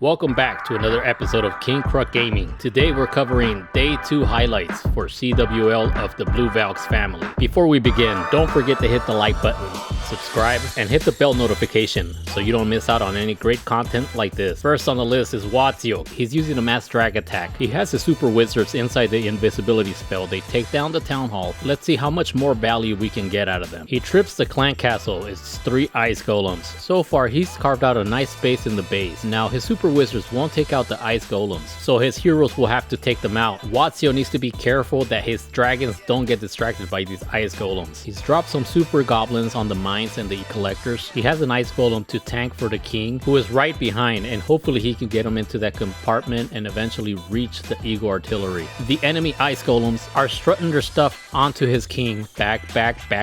Welcome back to another episode of King Kruk Gaming. Today we're covering Day 2 highlights for CWL of the Blue Valks family. Before we begin, don't forget to hit the like button, subscribe, and hit the bell notification so you don't miss out on any great content like this. First on the list is Wazio. He's using a mass drag attack. He has his super wizards inside the invisibility spell. They take down the town hall. Let's see how much more value we can get out of them. He trips the clan castle. It's 3 ice golems. So far he's carved out a nice space in the base. Now his super wizards won't take out the ice golems, so his heroes will have to take them out. Wazio needs to be careful that his dragons don't get distracted by these ice golems. He's dropped some super goblins on the mines and the collectors. He has an ice golem to tank for the king, who is right behind, and hopefully he can get him into that compartment and eventually reach the eagle artillery. The enemy ice golems are strutting their stuff onto his king. Back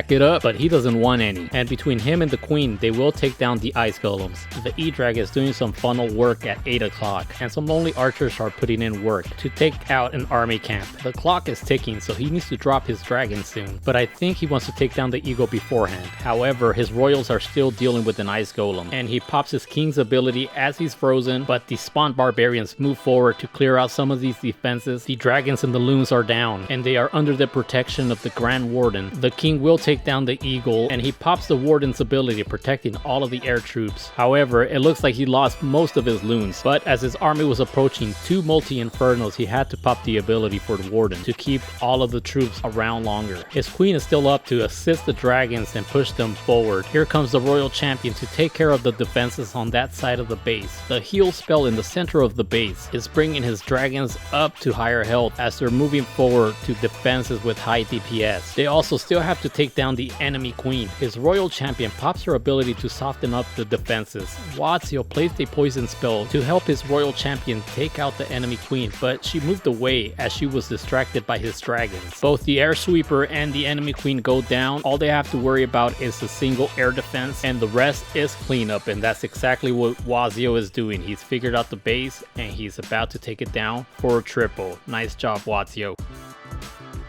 it up, but he doesn't want any. And between him and the queen, they will take down the ice golems. The E-Drag is doing some funnel work at 8 o'clock, and some lonely archers are putting in work to take out an army camp. The clock is ticking, so he needs to drop his dragon soon, but I think he wants to take down the eagle beforehand. However, his royals are still dealing with an ice golem, and he pops his king's ability as he's frozen, but the spawned barbarians move forward to clear out some of these defenses. The dragons and the loons are down, and they are under the protection of the Grand Warden. The king will take down the eagle, and he pops the warden's ability, protecting all of the air troops. However, it looks like he lost most of his loons, but as his army was approaching 2 multi-infernos, he had to pop the ability for the warden to keep all of the troops around longer. His queen is still up to assist the dragons and push them forward. Here comes the royal champion to take care of the defenses on that side of the base. The heal spell in the center of the base is bringing his dragons up to higher health as they're moving forward to defenses with high DPS. They also still have to take down the enemy queen. His royal champion pops her ability to soften up the defenses. Wazio placed a poison spell to help his royal champion take out the enemy queen, but she moved away as she was distracted by his dragons. Both the air sweeper and the enemy queen go down. All they have to worry about is a single air defense, and the rest is cleanup, and that's exactly what Wazio is doing. He's figured out the base and he's about to take it down for a triple. Nice job, Wazio.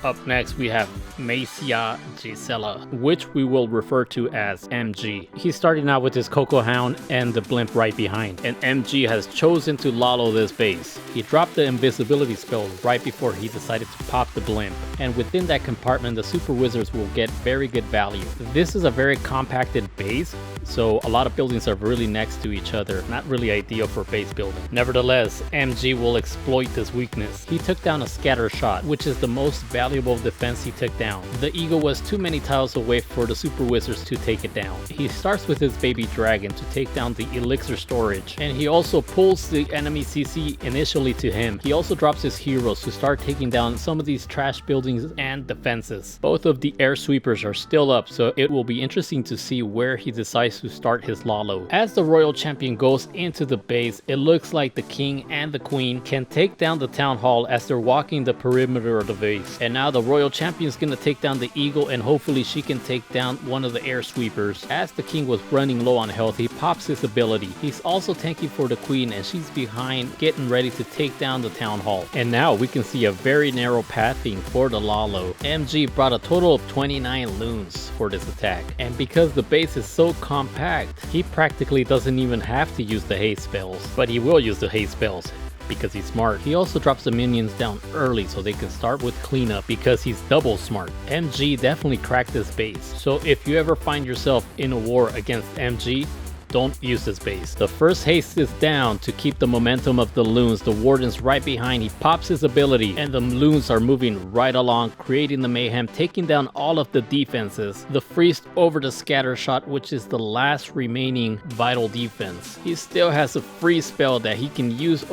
Up next we have Macia Gisela, which we will refer to as MG. He's starting out with his Coco Hound and the blimp right behind, and MG has chosen to lollo this base. He dropped the invisibility spell right before he decided to pop the blimp, and within that compartment the super wizards will get very good value. This is a very compacted base, so a lot of buildings are really next to each other, not really ideal for base building. Nevertheless, MG will exploit this weakness. He took down a scatter shot, which is the most valuable defense he took down. The eagle was too many tiles away for the super wizards to take it down. He starts with his baby dragon to take down the elixir storage, and he also pulls the enemy CC initially to him. He also drops his heroes to start taking down some of these trash buildings and defenses. Both of the air sweepers are still up, so it will be interesting to see where he decides to start his lollo. As the royal champion goes into the base, it looks like the king and the queen can take down the town hall as they're walking the perimeter of the base. And now the royal champion is going to take down the eagle, and hopefully she can take down one of the air sweepers. As the king was running low on health, he pops his ability. He's also tanking for the queen, and she's behind getting ready to take down the town hall. And now we can see a very narrow pathing for the lollo. MG brought a total of 29 loons for this attack, and because the base is so compact, he practically doesn't even have to use the haste spells, but he will use the haste spells because he's smart. He also drops the minions down early so they can start with cleanup because he's double smart. MG definitely cracked this base, so if you ever find yourself in a war against MG, don't use this base. The first haste is down to keep the momentum of the loons. The warden's right behind. He pops his ability, and the loons are moving right along, creating the mayhem, taking down all of the defenses. The freeze over the scatter shot, which is the last remaining vital defense. He still has a freeze spell that he can use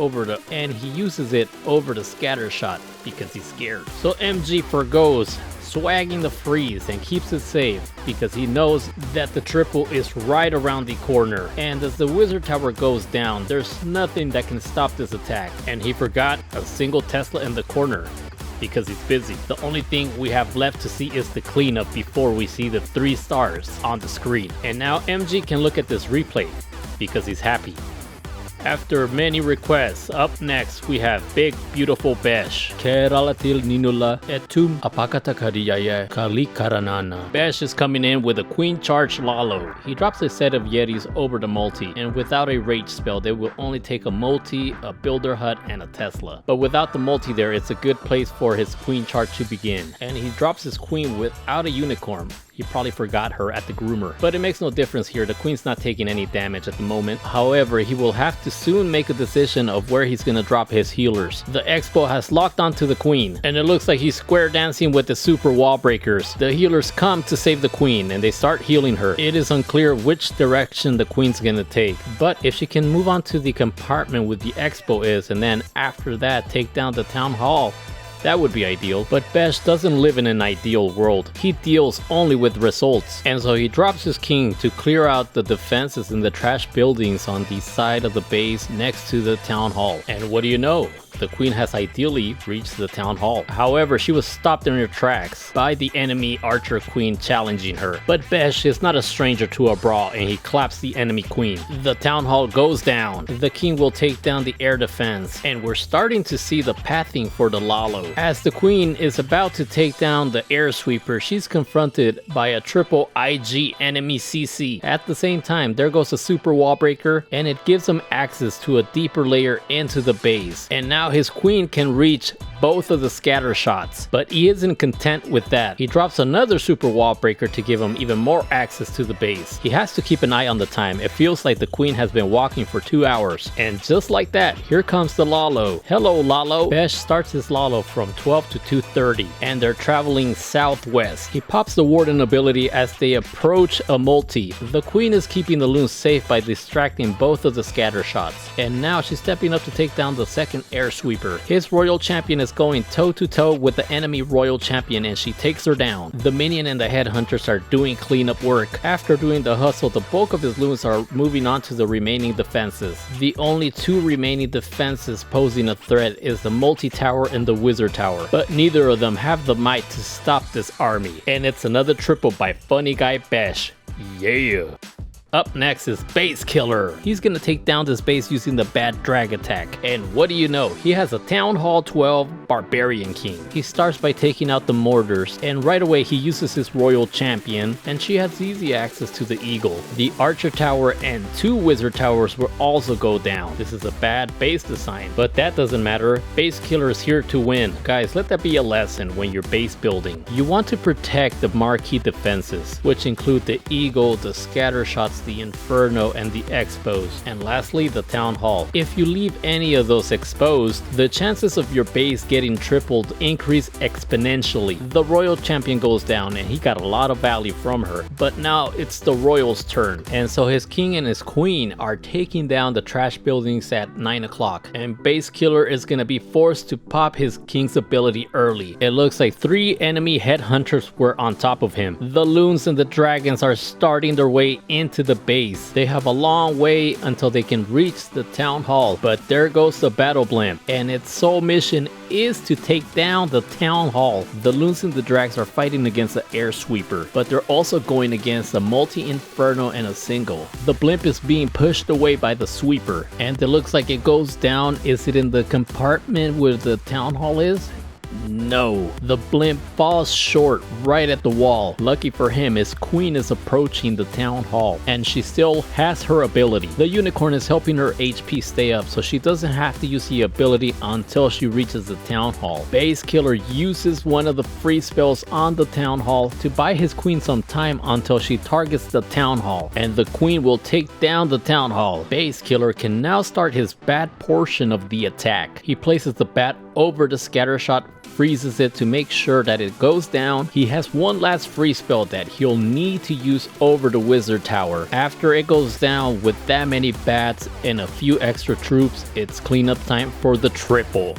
and he uses it over the scatter shot because he's scared. So MG forgoes swagging the freeze and keeps it safe because he knows that the triple is right around the corner, and as the wizard tower goes down, there's nothing that can stop this attack. And he forgot a single Tesla in the corner because he's busy. The only thing we have left to see is the cleanup before we see the 3 stars on the screen. And now MG can look at this replay because he's happy. After many requests, up next we have Big Beautiful Besh. Keralatil ninula etum apakatakariyaye kalikaranana. Besh is coming in with a Queen Charge Lalo. He drops a set of Yetis over the multi, and without a rage spell they will only take a multi, a builder hut, and a Tesla. But without the multi there, it's a good place for his Queen Charge to begin. And he drops his Queen without a unicorn. He probably forgot her at the groomer. But it makes no difference here, the Queen's not taking any damage at the moment. However, he will have to soon make a decision of where he's gonna drop his healers. The Expo has locked onto the Queen, and it looks like he's square dancing with the super wall breakers. The healers come to save the Queen, and they start healing her. It is unclear which direction the Queen's gonna take, but if she can move on to the compartment where the Expo is, and then after that take down the Town Hall, that would be ideal. But Besh doesn't live in an ideal world. He deals only with results. And so he drops his king to clear out the defenses in the trash buildings on the side of the base next to the town hall. And what do you know? The Queen has ideally reached the town hall. However, she was stopped in her tracks by the enemy Archer Queen challenging her. But Besh is not a stranger to a brawl, and he claps the enemy Queen. The town hall goes down. The King will take down the air defense, and we're starting to see the pathing for the Lalo. As the Queen is about to take down the air sweeper, she's confronted by a triple IG enemy CC. At the same time, there goes a super wall breaker, and it gives him access to a deeper layer into the base. And now his Queen can reach both of the scatter shots, but he isn't content with that. He drops another super wall breaker to give him even more access to the base. He has to keep an eye on the time. It feels like the Queen has been walking for 2 hours. And just like that, here comes the Lalo. Hello Lalo. Besh starts his Lalo from 12 to 2:30, and they're traveling southwest. He pops the Warden ability as they approach a multi. The Queen is keeping the loons safe by distracting both of the scatter shots. And now she's stepping up to take down the second air sweeper. His Royal Champion is going toe to toe with the enemy Royal Champion, and she takes her down. The minion and the headhunters are doing cleanup work. After doing the hustle, the bulk of his loons are moving on to the remaining defenses. The only two remaining defenses posing a threat is the multi-tower and the wizard tower, but neither of them have the might to stop this army. And it's another triple by funny guy Besh. Yeah. Up next is Base Killer. He's gonna take down this base using the Bad Drag attack. And what do you know? He has a Town Hall 12 Barbarian King. He starts by taking out the mortars, and right away he uses his Royal Champion, and she has easy access to the Eagle. The Archer Tower and 2 Wizard Towers will also go down. This is a bad base design, but that doesn't matter. Base Killer is here to win. Guys, let that be a lesson when you're base building. You want to protect the marquee defenses, which include the Eagle, the Scatter Shots, the Inferno, and the Expos, and lastly the Town Hall. If you leave any of those exposed, the chances of your base getting tripled increase exponentially. The Royal Champion goes down, and he got a lot of value from her, but now it's the Royal's turn, and so his King and his Queen are taking down the trash buildings at 9 o'clock, and Base Killer is gonna be forced to pop his King's ability early. It looks like 3 enemy headhunters were on top of him. The loons and the dragons are starting their way into the base. They have a long way until they can reach the town hall, but there goes the battle blimp, and its sole mission is to take down the town hall. The loons and the drags are fighting against the air sweeper, but they're also going against a multi-inferno and a single. The blimp is being pushed away by the sweeper, and it looks like it goes down. Is it in the compartment where the town hall is? No, the blimp falls short right at the wall. Lucky for him, his Queen is approaching the town hall, and she still has her ability. The unicorn is helping her HP stay up, so she doesn't have to use the ability until she reaches the town hall. Base Killer uses one of the free spells on the town hall to buy his Queen some time until she targets the town hall, and the Queen will take down the town hall. Base Killer can now start his bat portion of the attack. He places the bat over the scatter shot, freezes it to make sure that it goes down. He has one last free spell that he'll need to use over the wizard tower. After it goes down with that many bats and a few extra troops, it's cleanup time for the triple.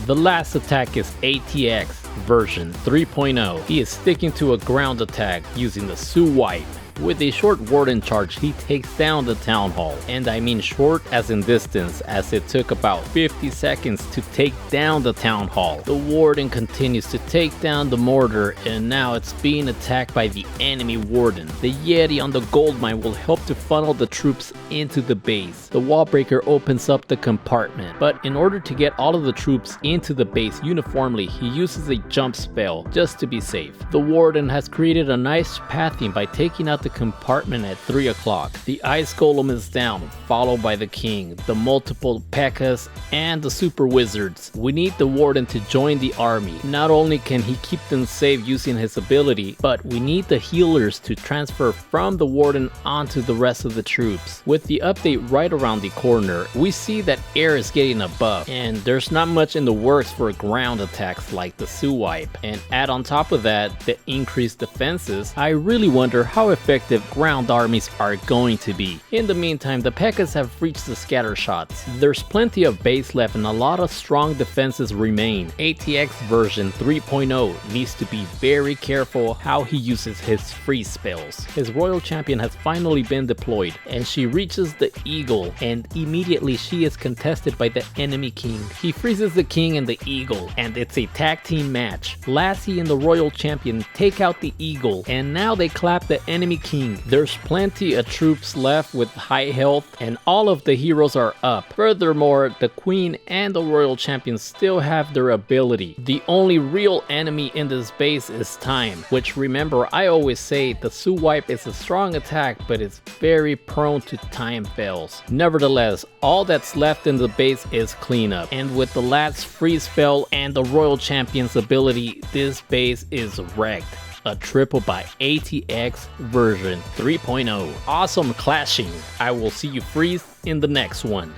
The last attack is ATX version 3.0. He is sticking to a ground attack using the Su Wipe. With a short Warden charge, he takes down the Town Hall. And I mean short as in distance, as it took about 50 seconds to take down the Town Hall. The Warden continues to take down the mortar, and now it's being attacked by the enemy Warden. The Yeti on the gold mine will help to funnel the troops into the base. The wall breaker opens up the compartment, but in order to get all of the troops into the base uniformly, he uses a jump spell just to be safe. The Warden has created a nice pathing by taking out the compartment at 3 o'clock. The Ice Golem is down, followed by the King, the multiple P.E.K.K.A.s, and the Super Wizards. We need the Warden to join the army. Not only can he keep them safe using his ability, but we need the healers to transfer from the Warden onto the rest of the troops. With the update right around the corner, we see that air is getting a buff, and there's not much in the works for ground attacks like the Suwipe. And add on top of that the increased defenses, I really wonder how effective ground armies are going to be. In the meantime, the P.E.K.K.A.s have reached the scatter shots. There's plenty of base left and a lot of strong defenses remain. ATX version 3.0 needs to be very careful how he uses his freeze spells. His royal champion has finally been deployed, and she reaches the eagle, and immediately she is contested by the enemy king. He freezes the king and the eagle, and it's a tag team match. Lassie and the royal champion take out the eagle, and now they clap the enemy king. There's plenty of troops left with high health, and all of the heroes are up. Furthermore, the queen and the royal champion still have their ability. The only real enemy in this base is time, which, remember, I always say the Suwipe is a strong attack, but it's very prone to time fails. Nevertheless, all that's left in the base is cleanup, and with the last freeze spell and the royal champion's ability, this base is wrecked. A triple by ATX version 3.0. Awesome clashing. I will see you freeze in the next one.